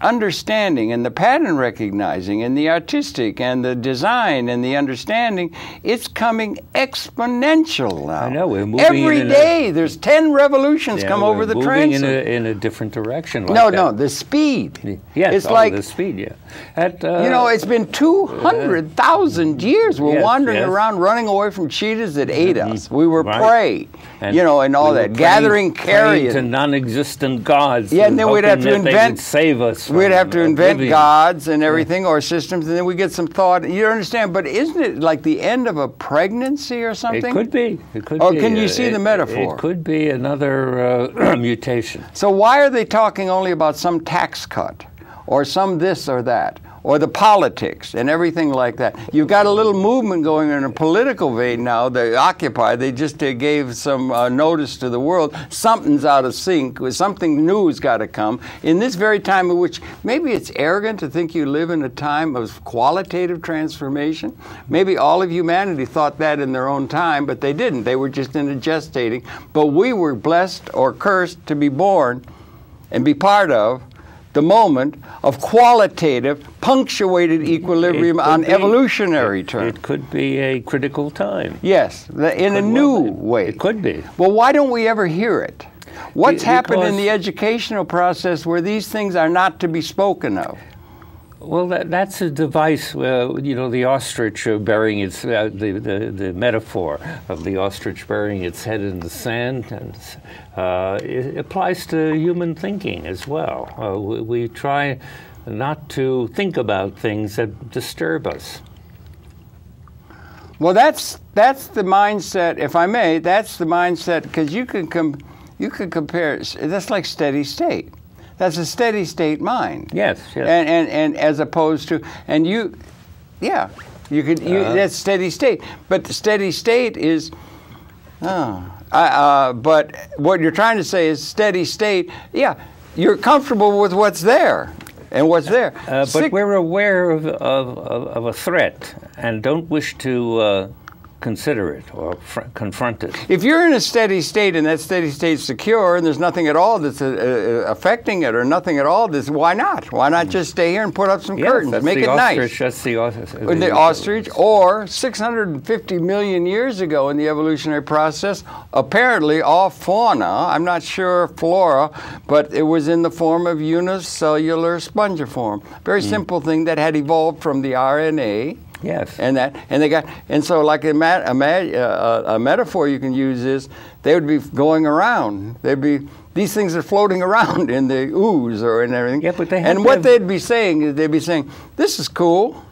understanding and the pattern recognizing and the artistic and the design and the understanding, it's coming exponential now. I know, we're moving every day. There's 10 revolutions come over the transit. Moving in a different direction. Like no, the speed. Yes, it's like the speed. Yeah. You know, it's been 200,000 years. We're wandering around, running away from cheetahs that ate us. We were prey. And, you know, and all that, gathering carrion to non-existent gods. Yeah, and then we'd have to invent. Save us. We'd have to invent gods and everything, or systems, and then we get some thought. You understand? But isn't it like the end of a pregnancy or something? It could be. It could or be. Can you see the metaphor? It could be another mutation. So why are they talking only about some tax cut, or some this or that, or the politics and everything like that? You've got a little movement going in a political vein now. The Occupy, they just gave some notice to the world. Something's out of sync. Something new has got to come. In this very time in which maybe it's arrogant to think you live in a time of qualitative transformation. Maybe all of humanity thought that in their own time, but they didn't. They were just in a gestating. But we were blessed or cursed to be born and be part of the moment of qualitative, punctuated equilibrium on evolutionary terms. It could be a critical time. Yes, in a new way. It could be. Well, why don't we ever hear it? What's happened in the educational process where these things are not to be spoken of? Well, that's a device, you know, the ostrich burying its, the metaphor of the ostrich burying its head in the sand, and it applies to human thinking as well. We try not to think about things that disturb us. Well, that's the mindset, if I may, that's the mindset, because you can compare, that's like steady state. That's a steady state mind. Yes, yes. And as opposed to, and you, yeah, you could, that's steady state. But the steady state is, but what you're trying to say is steady state, yeah, you're comfortable with what's there and what's there. But we're aware of a threat and don't wish to consider it or confront it. If you're in a steady state and that steady state's secure and there's nothing at all that's affecting it or nothing at all, why not? Why not just stay here and put up some curtains, make it nice? That's the ostrich. Or 650 million years ago in the evolutionary process, apparently all fauna, I'm not sure flora, but it was in the form of unicellular spongiform. Very simple thing that had evolved from the RNA. Yes. And so like a metaphor you can use is they would be going around. These things are floating around in the ooze or in everything. Yeah, but they'd be saying is this is cool.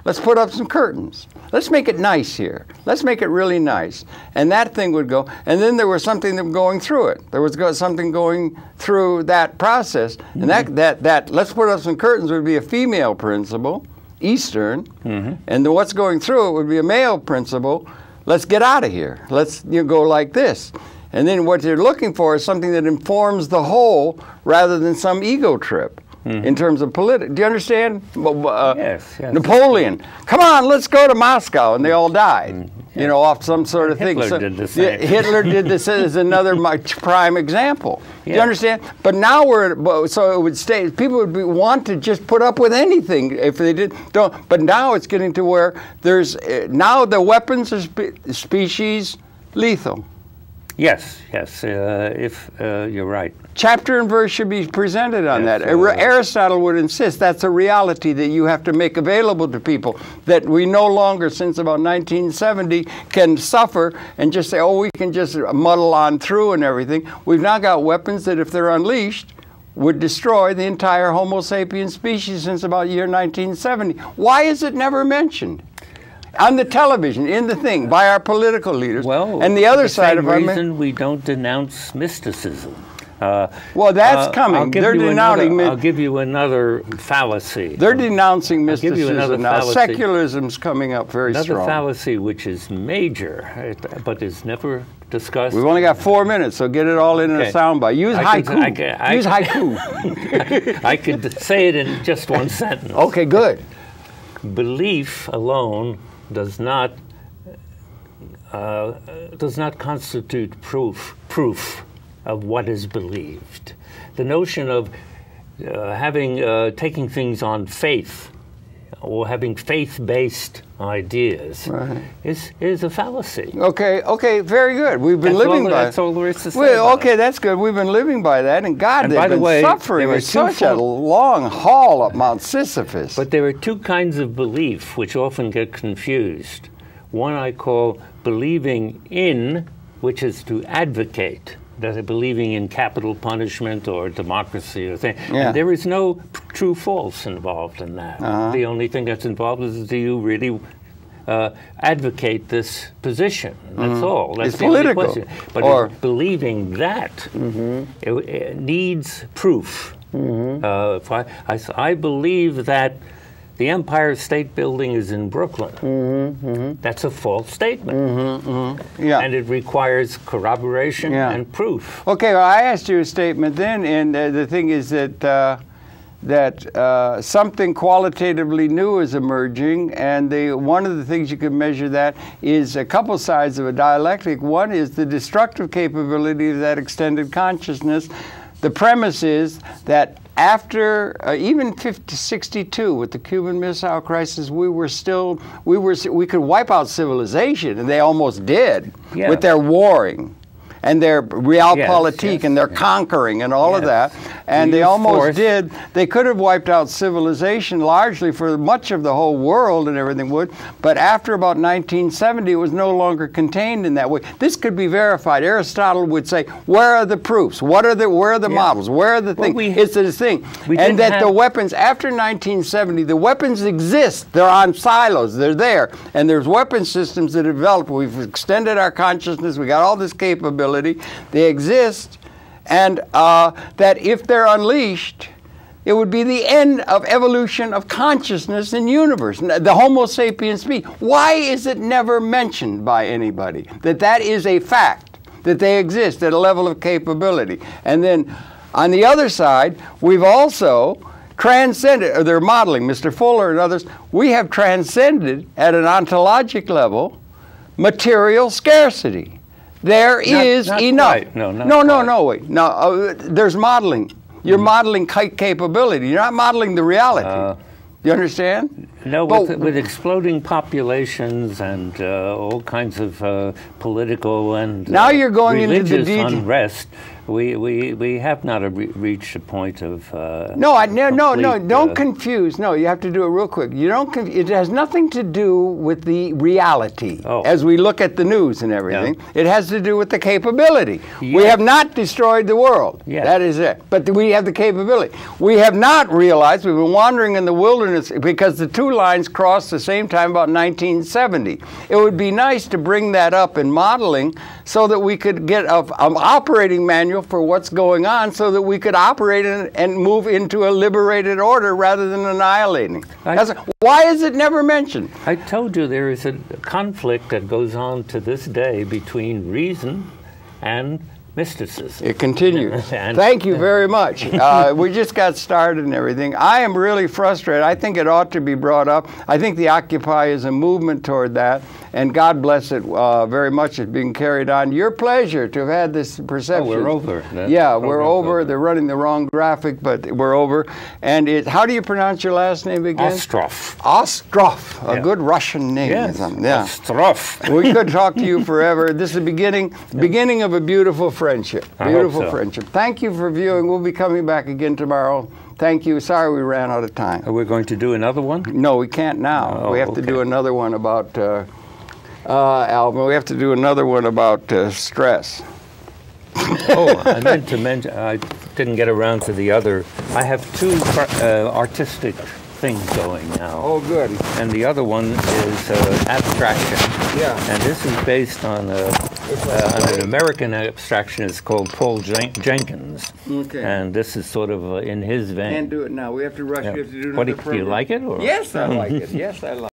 Let's put up some curtains. Let's make it nice here. Let's make it really nice. And that thing would go. And then there was something going through it. There was something going through that process. And that let's put up some curtains would be a female principle. Eastern, and then what's going through it would be a male principle. Let's get out of here. Let's go like this. And then what you're looking for is something that informs the whole rather than some ego trip in terms of politics. Do you understand? Yes, yes. Napoleon, come on, let's go to Moscow, and they all died. You know, off some sort of thing. Hitler did the same. Hitler did this as another prime example. Yeah. Do you understand? But now so it would stay. People would want to just put up with anything if they don't. But now it's getting to where there's now the weapons are species lethal. Yes, yes, if you're right. Chapter and verse should be presented on Yes, that. Aristotle would insist that's a reality that you have to make available to people, that we no longer, since about 1970, can suffer and just say, oh, we can just muddle on through and everything. We've now got weapons that, if they're unleashed, would destroy the entire Homo sapiens species since about year 1970. Why is it never mentioned? On the television, in the thing, by our political leaders. Well, and the other side of our reason we don't denounce mysticism. Well, that's coming. They're denouncing. I'll give you another fallacy. They're denouncing mysticism now. Fallacy. Secularism's coming up very strong. Another fallacy, which is major, but is never discussed. We've only got 4 minutes, so get it all in a soundbite. Use haiku. Use haiku. I could say it in just one sentence. Okay, good. Belief alone does not constitute proof of what is believed. The notion of taking things on faith or having faith-based ideas is a fallacy. Okay, very good. We've been living by that's all there is to say. Well, okay, that's good. We've been living by that, and God, they've been suffering. It's such a long haul up Mount Sisyphus. But there are two kinds of belief which often get confused. One I call believing in, which is to advocate. That are believing in capital punishment or democracy or thing. Yeah. And there is no true false involved in that. The only thing that's involved is, do you really advocate this position? That's all. That's it's the only political. question. But believing that it needs proof. If I believe that the Empire State Building is in Brooklyn. That's a false statement. Yeah. And it requires corroboration and proof. Okay, well, I asked you a statement then, and the thing is that something qualitatively new is emerging, and one of the things you can measure that is a couple sides of a dialectic. One is the destructive capability of that extended consciousness. The premise is that after even 62 with the Cuban Missile Crisis, we could wipe out civilization, and they almost did with their warring and their realpolitik and their conquering and all of that. And they almost did. They could have wiped out civilization largely for much of the whole world, and everything would. But after about 1970, it was no longer contained in that way. This could be verified. Aristotle would say, where are the proofs? Where are the models? Where are the things? It's this thing. And that the weapons, after 1970, the weapons exist. They're on silos. They're there. And there's weapon systems that have developed. We've extended our consciousness. We got all this capability. They exist. And that if they're unleashed, it would be the end of evolution of consciousness in the universe, the Homo sapiens species. Why is it never mentioned by anybody that is a fact, that they exist at a level of capability? And then on the other side, we've also transcended, or they're modeling, Mr. Fuller and others, we have transcended at an ontologic level material scarcity. There is enough. Quite. No, wait. No, there's modeling. You're modeling capability. You're not modeling the reality. You understand? No, with exploding populations and all kinds of political and now you're going religious into the unrest, we have not reached a point of no, don't confuse. No, you have to do it real quick. You don't. It has nothing to do with the reality as we look at the news and everything. Yeah. It has to do with the capability. Yes. We have not destroyed the world. Yes. That is it. But we have the capability. We have not realized we've been wandering in the wilderness because the two lines crossed the same time about 1970. It would be nice to bring that up in modeling so that we could get an operating manual for what's going on so that we could operate and move into a liberated order rather than annihilating. Why is it never mentioned? I told you there is a conflict that goes on to this day between reason and mysticism. It continues. And- Thank you very much. We just got started and everything. I am really frustrated. I think it ought to be brought up. I think the Occupy is a movement toward that, and God bless it very much. It's being carried on. Your pleasure to have had this perception. Oh, we're over. Yeah, we're over. They're running the wrong graphic, but we're over. And how do you pronounce your last name again? Ostroff. Ostroff, a Yeah. good Russian name. Yes, Yeah. Ostroff. We could talk to you forever. This is the beginning of a beautiful friendship. I hope Beautiful so. friendship. Thank you for viewing. We'll be coming back again tomorrow. Thank you. Sorry we ran out of time. Are we going to do another one? No, we can't now. Oh, We have to okay. do another one about Alvin. We have to do another one about stress. Oh, I meant to mention, I didn't get around to the other. I have two artistic things going now. Oh, good. And the other one is abstraction. Yeah. And this is based on an American abstractionist called Paul Jenkins. Okay. And this is sort of in his vein. Can't do it now. We have to rush. Yeah. We have to do What another do you program. like it? Or? Yes, I like it. Yes, I like it.